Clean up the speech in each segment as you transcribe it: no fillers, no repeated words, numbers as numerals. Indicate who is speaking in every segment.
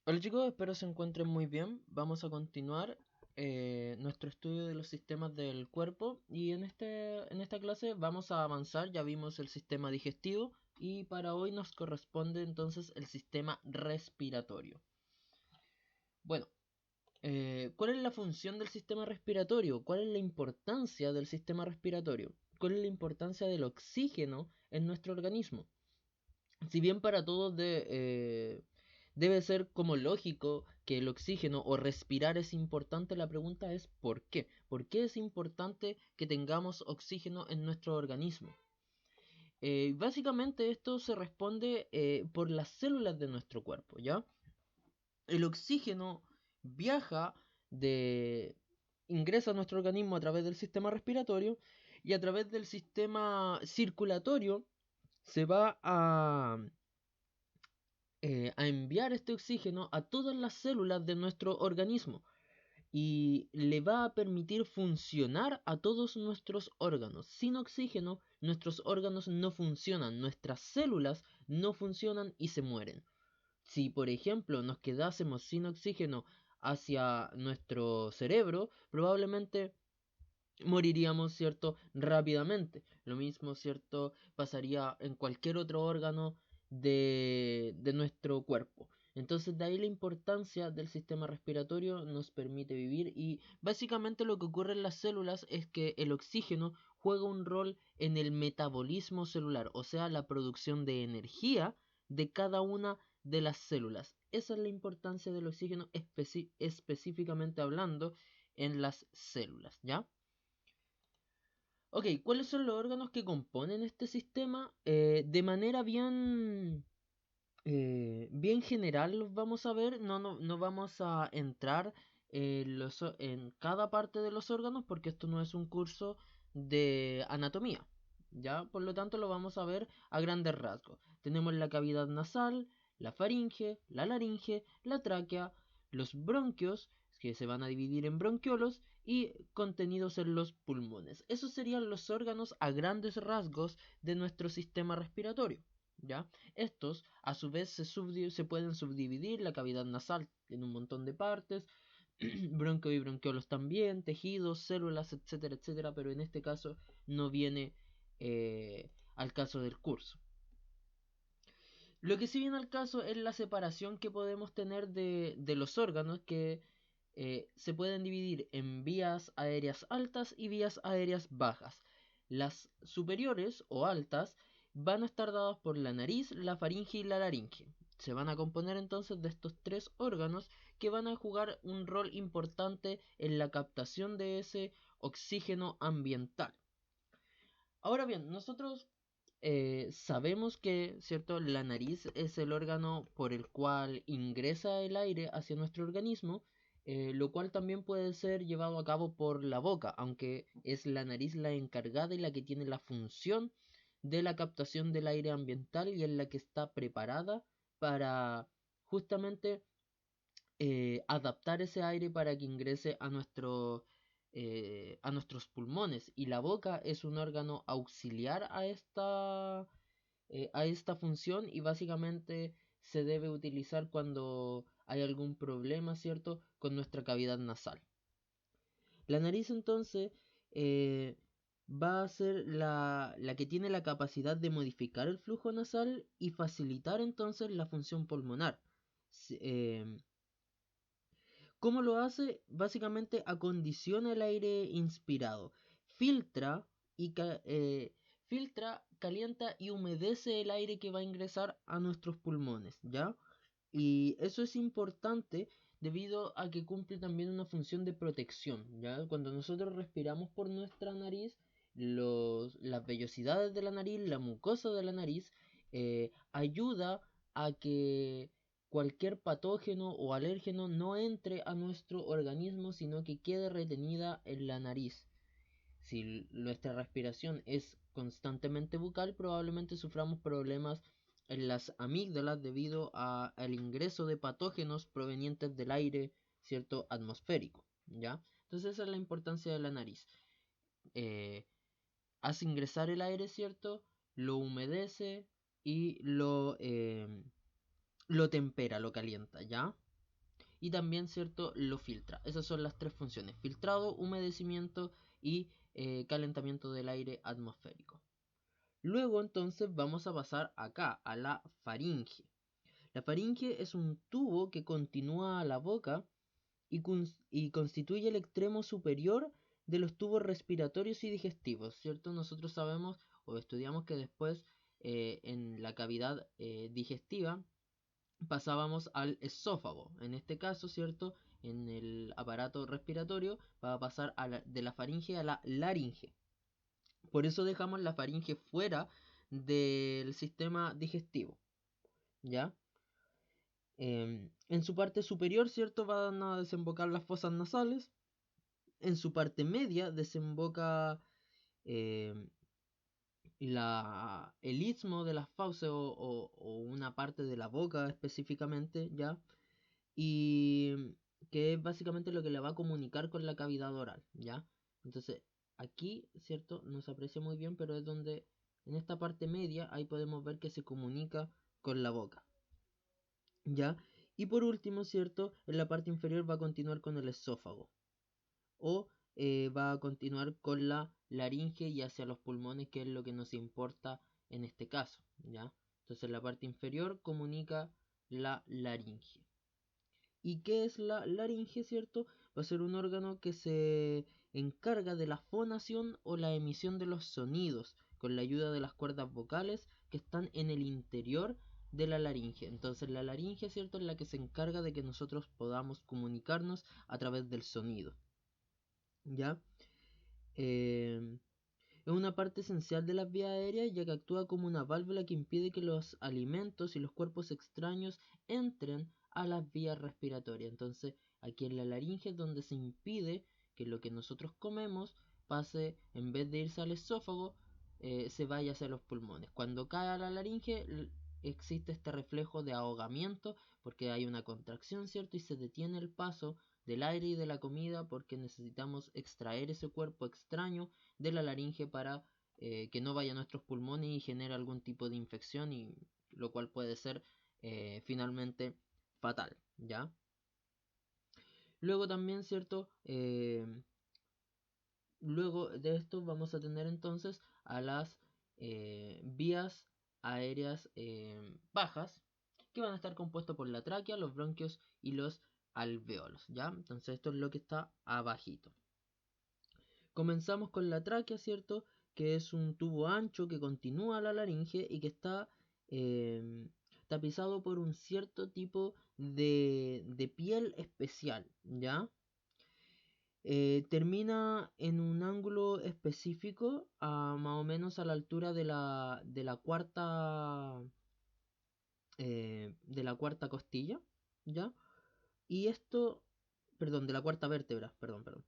Speaker 1: Hola chicos, espero se encuentren muy bien. Vamos a continuar nuestro estudio de los sistemas del cuerpo y en esta clase vamos a avanzar. Ya vimos el sistema digestivo y para hoy nos corresponde entonces el sistema respiratorio. Bueno, ¿cuál es la función del sistema respiratorio? ¿Cuál es la importancia del sistema respiratorio? ¿Cuál es la importancia del oxígeno en nuestro organismo? Si bien para todos debe ser como lógico que el oxígeno o respirar es importante, la pregunta es ¿por qué? ¿Por qué es importante que tengamos oxígeno en nuestro organismo? Básicamente esto se responde por las células de nuestro cuerpo, ¿ya? El oxígeno viaja de... ingresa a nuestro organismo a través del sistema respiratorio y a través del sistema circulatorio se va a enviar este oxígeno a todas las células de nuestro organismo y le va a permitir funcionar a todos nuestros órganos. Sin oxígeno, nuestros órganos no funcionan, nuestras células no funcionan y se mueren. Si, por ejemplo, nos quedásemos sin oxígeno hacia nuestro cerebro, probablemente moriríamos, ¿cierto? Rápidamente. Lo mismo, ¿cierto? Pasaría en cualquier otro órgano de nuestro cuerpo. Entonces de ahí la importancia del sistema respiratorio nos permite vivir y básicamente lo que ocurre en las células es que el oxígeno juega un rol en el metabolismo celular, o sea, la producción de energía de cada una de las células. Esa es la importancia del oxígeno específicamente hablando en las células, ¿ya? Ok, ¿cuáles son los órganos que componen este sistema? De manera bien general los vamos a ver, no vamos a entrar en cada parte de los órganos porque esto no es un curso de anatomía, ¿ya? Por lo tanto lo vamos a ver a grandes rasgos. Tenemos la cavidad nasal, la faringe, la laringe, la tráquea, los bronquios, que se van a dividir en bronquiolos, y contenidos en los pulmones. Esos serían los órganos a grandes rasgos de nuestro sistema respiratorio, ¿ya? Estos, a su vez, se pueden subdividir la cavidad nasal en un montón de partes, bronquio y bronquiolos también, tejidos, células, etcétera, etcétera, pero en este caso no viene al caso del curso. Lo que sí viene al caso es la separación que podemos tener de los órganos que se pueden dividir en vías aéreas altas y vías aéreas bajas. Las superiores o altas van a estar dadas por la nariz, la faringe y la laringe. Se van a componer entonces de estos tres órganos que van a jugar un rol importante en la captación de ese oxígeno ambiental. Ahora bien, nosotros sabemos que, ¿cierto? La nariz es el órgano por el cual ingresa el aire hacia nuestro organismo, lo cual también puede ser llevado a cabo por la boca, aunque es la nariz la encargada y la que tiene la función de la captación del aire ambiental y es la que está preparada para justamente adaptar ese aire para que ingrese a nuestros pulmones. Y la boca es un órgano auxiliar a esta función y básicamente se debe utilizar cuando hay algún problema, ¿cierto?, con nuestra cavidad nasal. La nariz entonces eh, va a ser la que tiene la capacidad de modificar el flujo nasal y facilitar entonces la función pulmonar. Si- eh, ¿Cómo lo hace? Básicamente acondiciona el aire inspirado, filtra y filtra, calienta y humedece el aire que va a ingresar a nuestros pulmones, ¿ya? Y eso es importante debido a que cumple también una función de protección, ¿ya? Cuando nosotros respiramos por nuestra nariz, las vellosidades de la nariz, la mucosa de la nariz, ayuda a que cualquier patógeno o alérgeno no entre a nuestro organismo, sino que quede retenida en la nariz. Si nuestra respiración es constantemente bucal, probablemente suframos problemas en las amígdalas debido al ingreso de patógenos provenientes del aire, ¿cierto? Atmosférico, ¿ya? Entonces esa es la importancia de la nariz. Eh, Hace ingresar el aire, ¿cierto? Lo humedece y lo tempera, lo calienta, ¿ya? y también, ¿cierto?, lo filtra. Esas son las tres funciones: filtrado, humedecimiento y calentamiento del aire atmosférico. Luego entonces vamos a pasar acá a la faringe. La faringe es un tubo que continúa a la boca y constituye el extremo superior de los tubos respiratorios y digestivos, ¿cierto? Nosotros sabemos o estudiamos que después en la cavidad digestiva pasábamos al esófago. En este caso, ¿cierto? En el aparato respiratorio va a pasar de la faringe a la laringe. Por eso dejamos la faringe fuera del sistema digestivo, ¿ya? En su parte superior, ¿cierto?, van a desembocar las fosas nasales. En su parte media desemboca eh, el istmo de las fauces o una parte de la boca específicamente, ¿ya? Y que es básicamente lo que le va a comunicar con la cavidad oral, ¿ya? Entonces, aquí, ¿cierto?, no se aprecia muy bien, pero es donde, en esta parte media, ahí podemos ver que se comunica con la boca, ¿ya? Y por último, ¿cierto?, en la parte inferior va a continuar con el esófago, o va a continuar con la laringe y hacia los pulmones, que es lo que nos importa en este caso, ¿ya? Entonces la parte inferior comunica la laringe. ¿Y qué es la laringe, cierto? Va a ser un órgano que se encarga de la fonación o la emisión de los sonidos con la ayuda de las cuerdas vocales que están en el interior de la laringe. Entonces la laringe, cierto, es la que se encarga de que nosotros podamos comunicarnos a través del sonido, ¿ya? Es una parte esencial de las vías aéreas, ya que actúa como una válvula que impide que los alimentos y los cuerpos extraños entren a las vías respiratorias. Entonces, aquí en la laringe es donde se impide que lo que nosotros comemos pase, en vez de irse al esófago, se vaya hacia los pulmones. Cuando cae a la laringe, existe este reflejo de ahogamiento, porque hay una contracción, ¿cierto? Y se detiene el paso del aire y de la comida, porque necesitamos extraer ese cuerpo extraño de la laringe para que no vaya a nuestros pulmones y genere algún tipo de infección, y lo cual puede ser finalmente fatal, ¿ya? Luego también, ¿cierto? Luego de esto vamos a tener entonces a las vías aéreas bajas, que van a estar compuestas por la tráquea, los bronquios y los alvéolos, ¿ya? Entonces esto es lo que está abajito. Comenzamos con la tráquea, ¿cierto? Que es un tubo ancho que continúa la laringe y que está tapizado por un cierto tipo de piel especial, ¿ya? Termina en un ángulo específico, más o menos a la altura de la cuarta costilla, ¿ya? Y esto, perdón, de la cuarta vértebra, perdón.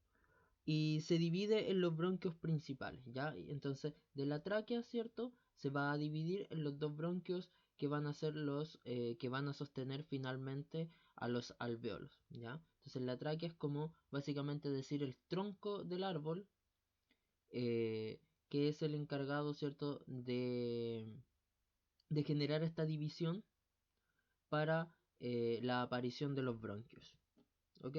Speaker 1: Y se divide en los bronquios principales, ¿ya? Entonces, de la tráquea, ¿cierto? Se va a dividir en los dos bronquios que van a ser los que van a sostener finalmente a los alvéolos, ¿ya? Entonces, la tráquea es como básicamente decir el tronco del árbol, que es el encargado, ¿cierto?, de generar esta división para la aparición de los bronquios, ¿ok?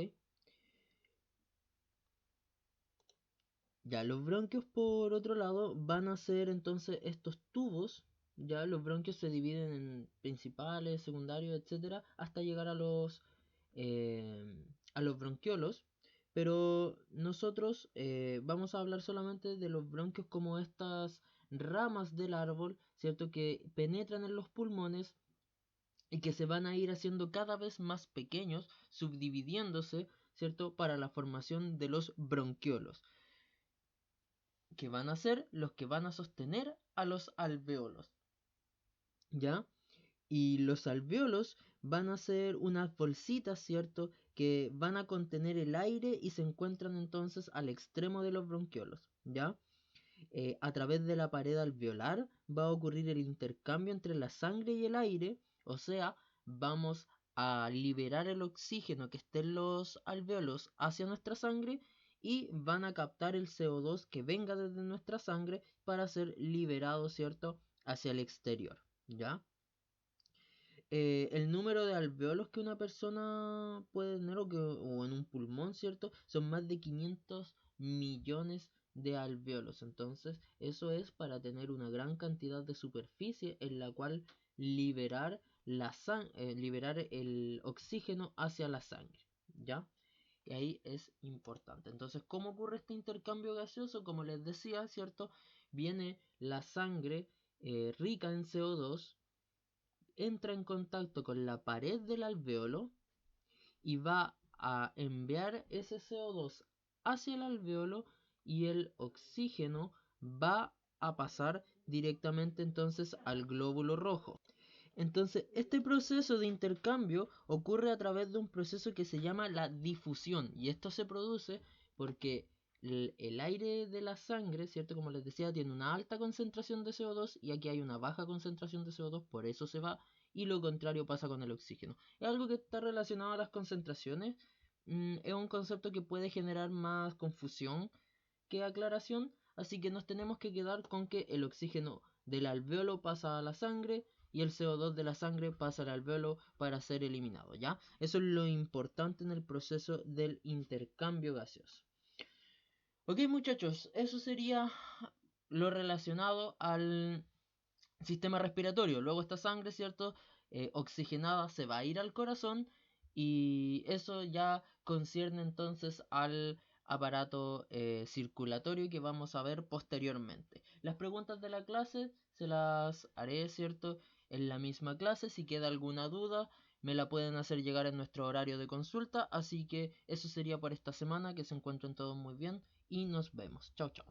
Speaker 1: Ya, los bronquios por otro lado van a ser entonces estos tubos. Ya los bronquios se dividen en principales, secundarios, etcétera, hasta llegar a los bronquiolos. Pero nosotros vamos a hablar solamente de los bronquios como estas ramas del árbol, ¿cierto? Que penetran en los pulmones y que se van a ir haciendo cada vez más pequeños, subdividiéndose, ¿cierto? Para la formación de los bronquiolos, que van a ser los que van a sostener a los alvéolos, ¿ya? Y los alvéolos van a ser unas bolsitas, ¿cierto?, que van a contener el aire y se encuentran entonces al extremo de los bronquiolos, ¿ya? A través de la pared alveolar va a ocurrir el intercambio entre la sangre y el aire, o sea, vamos a liberar el oxígeno que esté en los alvéolos hacia nuestra sangre, y van a captar el CO2 que venga desde nuestra sangre para ser liberado, ¿cierto?, hacia el exterior, ¿ya? el número de alveolos que una persona puede tener o en un pulmón, ¿cierto? Son más de 500 millones de alveolos. Entonces, eso es para tener una gran cantidad de superficie en la cual liberar liberar el oxígeno hacia la sangre, ¿ya? Y ahí es importante. Entonces, ¿cómo ocurre este intercambio gaseoso? Como les decía, ¿cierto? Viene la sangre rica en CO2, entra en contacto con la pared del alveolo y va a enviar ese CO2 hacia el alveolo y el oxígeno va a pasar directamente entonces al glóbulo rojo. Entonces, este proceso de intercambio ocurre a través de un proceso que se llama la difusión. Y esto se produce porque el aire de la sangre, ¿cierto? Como les decía, tiene una alta concentración de CO2 y aquí hay una baja concentración de CO2, por eso se va. Y lo contrario pasa con el oxígeno. Es algo que está relacionado a las concentraciones. Es un concepto que puede generar más confusión que aclaración. Así que nos tenemos que quedar con que el oxígeno del alveolo pasa a la sangre y el CO2 de la sangre pasa al alveolo para ser eliminado, ¿ya? Eso es lo importante en el proceso del intercambio gaseoso. Ok, muchachos, eso sería lo relacionado al sistema respiratorio. Luego esta sangre, ¿cierto? Oxigenada se va a ir al corazón y eso ya concierne entonces al aparato circulatorio que vamos a ver posteriormente. Las preguntas de la clase se las haré, ¿cierto? En la misma clase. Si queda alguna duda, me la pueden hacer llegar en nuestro horario de consulta. Así que eso sería por esta semana. Que se encuentren todos muy bien y nos vemos. Chao, chao.